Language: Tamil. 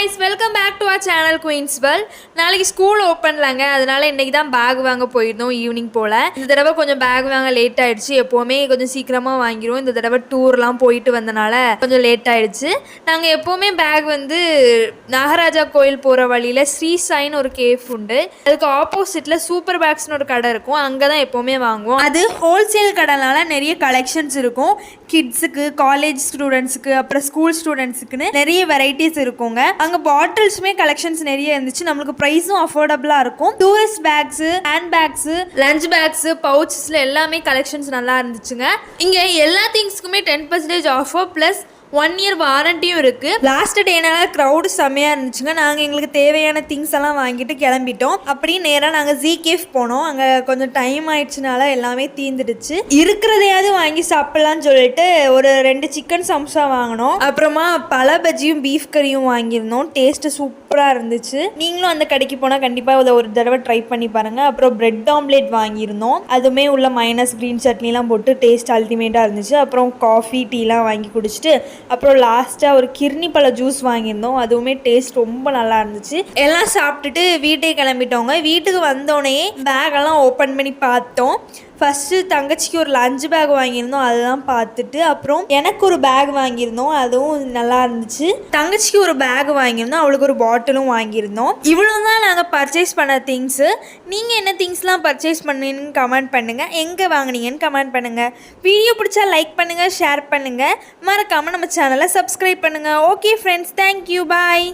guys, welcome back to our channel Queen's World. நாளைக்கு ஸ்கூல் ஓப்பன்லாங்க, அதனால இன்னைக்கு தான் பேக் வாங்க போயிருந்தோம் ஈவினிங் போல். இந்த தடவை கொஞ்சம் பேக் வாங்க லேட் ஆகிடுச்சு. எப்போவுமே கொஞ்சம் சீக்கிரமாக வாங்கிடுவோம். இந்த தடவை டூர்லாம் போயிட்டு வந்தனால கொஞ்சம் லேட் ஆகிடுச்சு. நாங்கள் எப்போவுமே பேக் வந்து நாகராஜா கோயில் போகிற வழியில் ஸ்ரீ சாயின்னு ஒரு கேஃப் உண்டு. அதுக்கு ஆப்போசிட்டில் சூப்பர் பேக்ஸ்னு ஒரு கடை இருக்கும். அங்கே தான் எப்போவுமே வாங்குவோம். அது ஹோல்சேல் கடைனால நிறைய கலெக்ஷன்ஸ் இருக்கும். கிட்ஸுக்கு, காலேஜ் ஸ்டூடெண்ட்ஸுக்கு, அப்புறம் ஸ்கூல் ஸ்டூடெண்ட்ஸுக்குன்னு நிறைய வெரைட்டிஸ் இருக்குங்க. அங்கே பாட்டில்ஸுமே கலெக்ஷன்ஸ் நிறைய இருந்துச்சு. நம்மளுக்கு ப்ரைஸும் அஃபோர்டபுளாக இருக்கும். Tourist bags, hand bags, lunch bags, பவுச்சஸில் எல்லாமே கலெக்ஷன்ஸ் நல்லா இருந்துச்சுங்க. இங்கே எல்லா திங்ஸ்க்குமே 10% ஆஃபர் ப்ளஸ் 1 year வாரண்டியும் இருக்குது. லாஸ்ட் டேனால க்ரௌடு செம்மையாக இருந்துச்சுங்க. நாங்கள் எங்களுக்கு தேவையான திங்ஸ் எல்லாம் வாங்கிட்டு கிளம்பிட்டோம். அப்படியே நேராக நாங்கள் ZKF போனோம். அங்கே கொஞ்சம் டைம் ஆயிடுச்சுனால எல்லாமே தீந்துடுச்சு. இருக்கிறதையாவது வாங்கி சாப்பிட்லான்னு சொல்லிட்டு ஒரு 2 சிக்கன் சம்சா வாங்கினோம். அப்புறமா பல பஜ்ஜியும் பீஃப் கறியும் வாங்கியிருந்தோம். டேஸ்ட்டு சூப்பராக இருந்துச்சு. நீங்களும் அந்த கடைக்கு போனால் கண்டிப்பாக அதை ஒரு தடவை ட்ரை பண்ணி பாருங்கள். அப்புறம் பிரெட் ஆம்லேட் வாங்கியிருந்தோம். அதுவுமே உள்ள மைனஸ் க்ரீன் சட்னிலாம் போட்டு டேஸ்ட் அல்டிமேட்டாக இருந்துச்சு. அப்புறம் காஃபி டீலாம் வாங்கி குடிச்சிட்டு அப்புறம் லாஸ்ட்டாக ஒரு கிர்னி பழ ஜூஸ் வாங்கியிருந்தோம். அதுவுமே டேஸ்ட் ரொம்ப நல்லா இருந்துச்சு. எல்லாம் சாப்பிட்டுட்டு வீட்டுக்கு கிளம்பிட்டோங்க. வீட்டுக்கு வந்தோடனே பேக்கெல்லாம் ஓப்பன் பண்ணி பார்த்தோம். ஃபஸ்ட்டு தங்கச்சிக்கு ஒரு லஞ்ச் பேக் வாங்கியிருந்தோம். அதெல்லாம் பார்த்துட்டு அப்புறம் எனக்கு ஒரு பேக் வாங்கியிருந்தோம். அதுவும் நல்லா இருந்துச்சு. தங்கச்சிக்கு ஒரு பேக் வாங்கியிருந்தோம். அவளுக்கு ஒரு பாட்டிலும் வாங்கியிருந்தோம். இவ்வளோ தான் நாங்கள் பர்ச்சேஸ் பண்ண திங்ஸு. நீங்கள் என்ன திங்ஸ்லாம் பர்ச்சேஸ் பண்ணீங்கன்னு கமெண்ட் பண்ணுங்கள். எங்கே வாங்கினீங்கன்னு கமெண்ட் பண்ணுங்கள். வீடியோ பிடிச்சா லைக் பண்ணுங்கள், ஷேர் பண்ணுங்கள். மறக்காமல் நம்ம சேனலை சப்ஸ்கிரைப் பண்ணுங்கள். ஓகே ஃப்ரெண்ட்ஸ், தேங்க்யூ, பாய்.